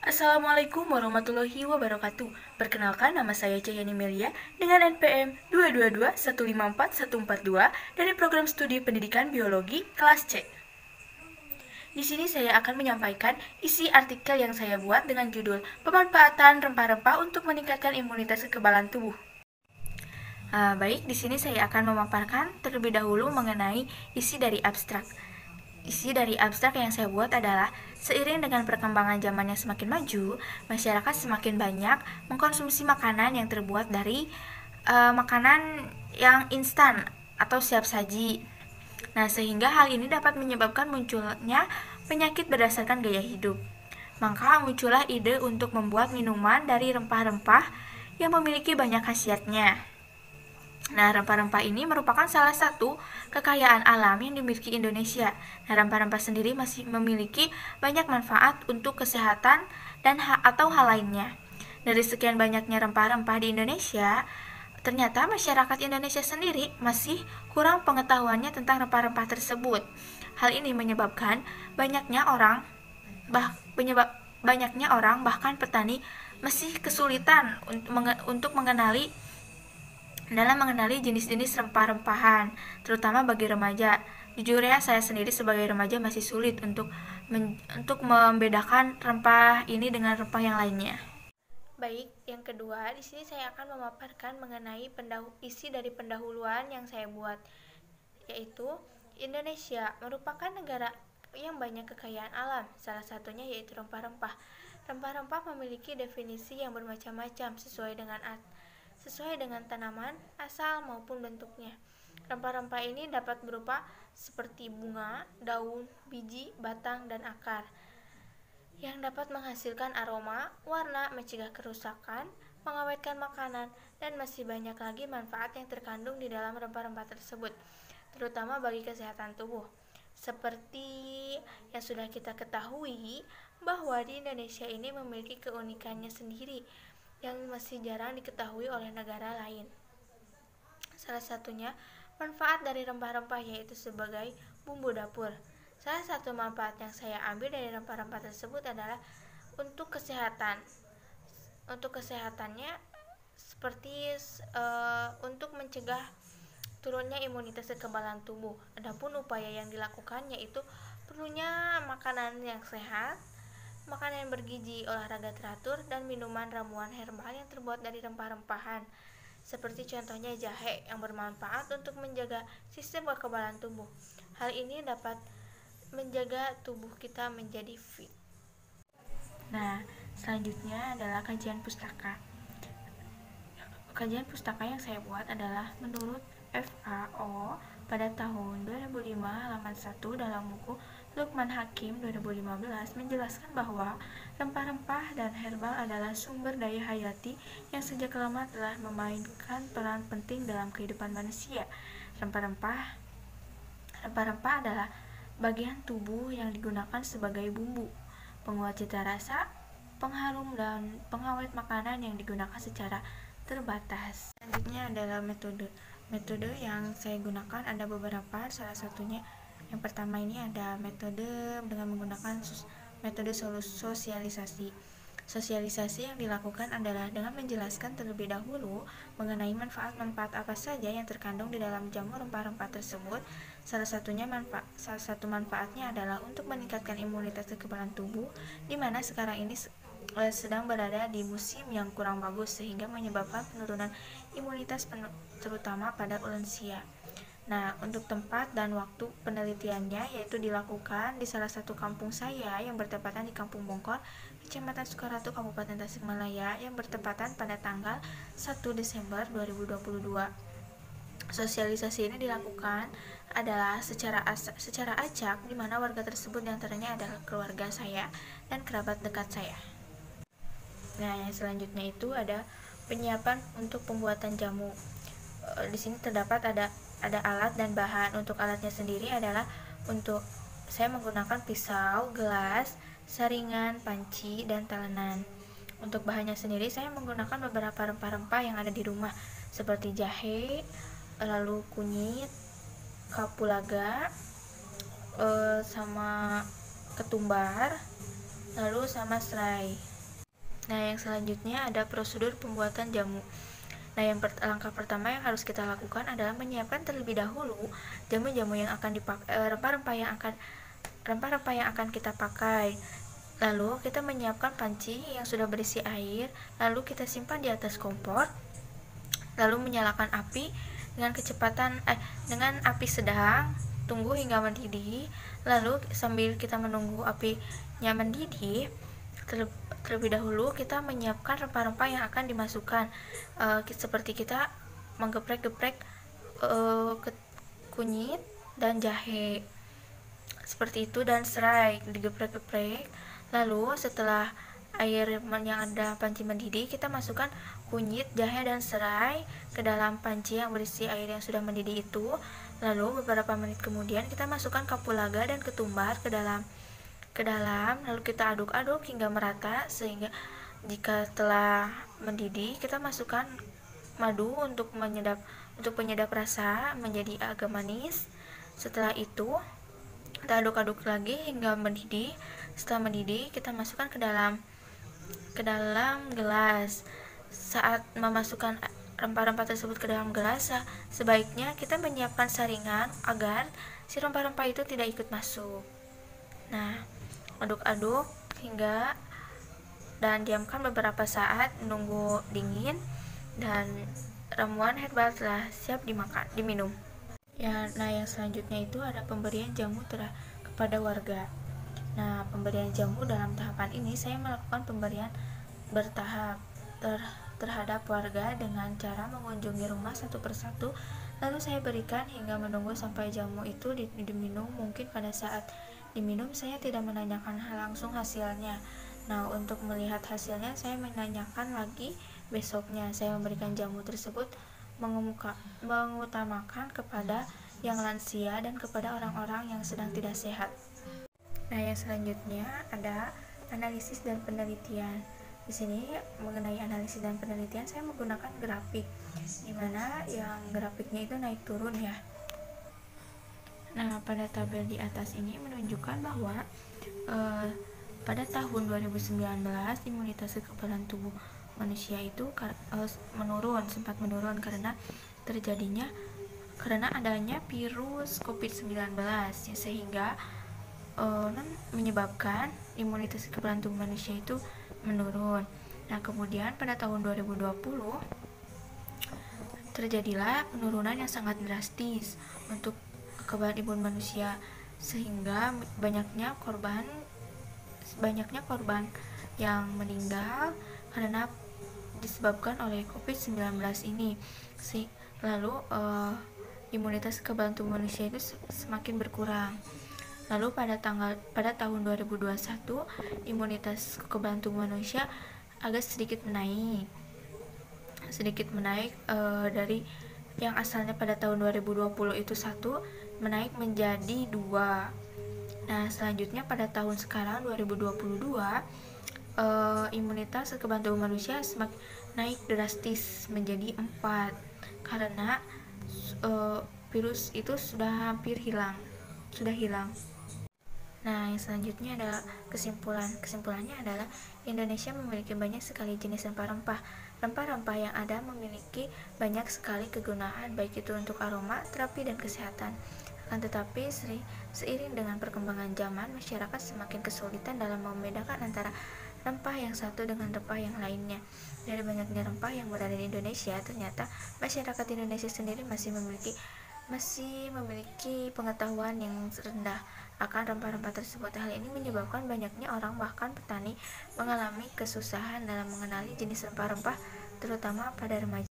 Assalamualaikum warahmatullahi wabarakatuh. Perkenalkan, nama saya Cahyani Melia dengan NPM 222154142 dari Program Studi Pendidikan Biologi kelas C. Di sini saya akan menyampaikan isi artikel yang saya buat dengan judul Pemanfaatan Rempah-rempah untuk Meningkatkan Imunitas Kekebalan Tubuh. Baik, di sini saya akan memaparkan terlebih dahulu mengenai isi dari abstrak. Isi dari abstrak yang saya buat adalah seiring dengan perkembangan zaman yang semakin maju, masyarakat semakin banyak mengkonsumsi makanan yang terbuat dari makanan yang instan atau siap saji. Nah, sehingga hal ini dapat menyebabkan munculnya penyakit berdasarkan gaya hidup. Maka muncullah ide untuk membuat minuman dari rempah-rempah yang memiliki banyak khasiatnya. Nah, rempah-rempah ini merupakan salah satu kekayaan alam yang dimiliki Indonesia. Nah, rempah-rempah sendiri masih memiliki banyak manfaat untuk kesehatan dan atau hal lainnya. Dari sekian banyaknya rempah-rempah di Indonesia, ternyata masyarakat Indonesia sendiri masih kurang pengetahuannya tentang rempah-rempah tersebut. Hal ini menyebabkan banyaknya orang bahkan petani masih kesulitan untuk mengenali jenis-jenis rempah-rempahan, terutama bagi remaja. Jujur ya, saya sendiri sebagai remaja masih sulit untuk membedakan rempah ini dengan rempah yang lainnya. Baik, yang kedua, di sini saya akan memaparkan mengenai isi dari pendahuluan yang saya buat, yaitu Indonesia merupakan negara yang banyak kekayaan alam, salah satunya yaitu rempah-rempah. Rempah-rempah memiliki definisi yang bermacam-macam sesuai dengan tanaman, asal maupun bentuknya. Rempah-rempah ini dapat berupa seperti bunga, daun, biji, batang, dan akar yang dapat menghasilkan aroma, warna, mencegah kerusakan, mengawetkan makanan, dan masih banyak lagi manfaat yang terkandung di dalam rempah-rempah tersebut, terutama bagi kesehatan tubuh. Seperti yang sudah kita ketahui, bahwa di Indonesia ini memiliki keunikannya sendiri yang masih jarang diketahui oleh negara lain. Salah satunya manfaat dari rempah-rempah yaitu sebagai bumbu dapur. Salah satu manfaat yang saya ambil dari rempah-rempah tersebut adalah untuk kesehatan. Untuk kesehatannya seperti untuk mencegah turunnya imunitas kekebalan tubuh. Adapun upaya yang dilakukan yaitu perlunya makanan yang sehat, makanan yang bergizi, olahraga teratur, dan minuman ramuan herbal yang terbuat dari rempah-rempahan. Seperti contohnya jahe yang bermanfaat untuk menjaga sistem kekebalan tubuh. Hal ini dapat menjaga tubuh kita menjadi fit. Nah, selanjutnya adalah kajian pustaka. Kajian pustaka yang saya buat adalah menurut FAO pada tahun 2005 halaman 1 dalam buku Lukman Hakim 2015 menjelaskan bahwa rempah-rempah dan herbal adalah sumber daya hayati yang sejak lama telah memainkan peran penting dalam kehidupan manusia. Rempah-rempah adalah bagian tubuh yang digunakan sebagai bumbu, penguat cita rasa, pengharum, dan pengawet makanan yang digunakan secara terbatas. Selanjutnya adalah metode yang saya gunakan ada beberapa, salah satunya yang pertama ini ada metode dengan menggunakan metode sosialisasi. Sosialisasi yang dilakukan adalah dengan menjelaskan terlebih dahulu mengenai manfaat-manfaat apa saja yang terkandung di dalam jamu rempah-rempah tersebut. Salah satu manfaatnya adalah untuk meningkatkan imunitas kekebalan tubuh, di mana sekarang ini sedang berada di musim yang kurang bagus sehingga menyebabkan penurunan imunitas terutama pada lansia. Nah, untuk tempat dan waktu penelitiannya yaitu dilakukan di salah satu kampung saya yang bertepatan di Kampung Bongkor, Kecamatan Sukaratu, Kabupaten Tasikmalaya, yang bertepatan pada tanggal 1 Desember 2022. Sosialisasi ini dilakukan adalah secara acak, di mana warga tersebut diantaranya adalah keluarga saya dan kerabat dekat saya. Nah, yang selanjutnya itu ada penyiapan untuk pembuatan jamu. Di sini terdapat ada alat dan bahan. Untuk alatnya sendiri adalah saya menggunakan pisau, gelas, saringan, panci, dan talenan. Untuk bahannya sendiri saya menggunakan beberapa rempah-rempah yang ada di rumah seperti jahe, lalu kunyit, kapulaga, sama ketumbar, lalu sama serai. Nah, yang selanjutnya ada prosedur pembuatan jamu. Nah, langkah pertama yang harus kita lakukan adalah menyiapkan terlebih dahulu jamu-jamu yang akan dipakai, rempah-rempah yang akan kita pakai. Lalu kita menyiapkan panci yang sudah berisi air, lalu kita simpan di atas kompor, lalu menyalakan api dengan api sedang, tunggu hingga mendidih. Lalu sambil kita menunggu apinya mendidih, terlebih dahulu kita menyiapkan rempah-rempah yang akan dimasukkan, seperti kita menggeprek-geprek kunyit dan jahe seperti itu, dan serai digeprek-geprek. Lalu setelah air yang ada panci mendidih, kita masukkan kunyit, jahe, dan serai ke dalam panci yang berisi air yang sudah mendidih itu. Lalu beberapa menit kemudian kita masukkan kapulaga dan ketumbar ke dalam, lalu kita aduk-aduk hingga merata, sehingga jika telah mendidih kita masukkan madu untuk penyedap rasa menjadi agak manis. Setelah itu kita aduk-aduk lagi hingga mendidih. Setelah mendidih kita masukkan ke dalam gelas. Saat memasukkan rempah-rempah tersebut ke dalam gelas, sebaiknya kita menyiapkan saringan agar si rempah-rempah itu tidak ikut masuk. Nah, aduk-aduk hingga dan diamkan beberapa saat menunggu dingin, dan ramuan herbal telah siap diminum. Nah, yang selanjutnya itu ada pemberian jamu kepada warga. Nah, pemberian jamu dalam tahapan ini saya melakukan pemberian bertahap terhadap warga dengan cara mengunjungi rumah satu persatu, lalu saya berikan hingga menunggu sampai jamu itu diminum. Mungkin pada saat diminum saya tidak menanyakan langsung hasilnya. Nah, untuk melihat hasilnya saya menanyakan lagi besoknya. Saya memberikan jamu tersebut mengutamakan kepada yang lansia dan kepada orang-orang yang sedang tidak sehat. Nah, yang selanjutnya ada analisis dan penelitian. Di sini mengenai analisis dan penelitian saya menggunakan grafik, di mana yang grafiknya itu naik turun ya. Nah, pada tabel di atas ini menunjukkan bahwa pada tahun 2019 imunitas kekebalan tubuh manusia itu sempat menurun karena adanya virus COVID-19, sehingga menyebabkan imunitas kekebalan tubuh manusia itu menurun. Nah, kemudian pada tahun 2020 terjadilah penurunan yang sangat drastis untuk kekebalan imun manusia, sehingga banyaknya korban yang meninggal karena disebabkan oleh COVID-19 ini. Lalu imunitas kekebalan tubuh manusia itu semakin berkurang. Lalu pada tahun 2021 imunitas kekebalan tubuh manusia agak sedikit menaik dari yang asalnya pada tahun 2020 itu 1 menaik menjadi 2. Nah, selanjutnya pada tahun sekarang 2022 imunitas kekebalan tubuh manusia semakin naik drastis menjadi 4 karena virus itu sudah hampir hilang. Nah, yang selanjutnya adalah kesimpulannya adalah Indonesia memiliki banyak sekali jenis rempah-rempah. Rempah-rempah yang ada memiliki banyak sekali kegunaan, baik itu untuk aroma, terapi, dan kesehatan. Akan tetapi seiring dengan perkembangan zaman, masyarakat semakin kesulitan dalam membedakan antara rempah yang satu dengan rempah yang lainnya. Dari banyaknya rempah yang berada di Indonesia, ternyata masyarakat Indonesia sendiri masih memiliki pengetahuan yang rendah akan rempah-rempah tersebut. Hal ini menyebabkan banyaknya orang, bahkan petani, mengalami kesusahan dalam mengenali jenis rempah-rempah, terutama pada remaja.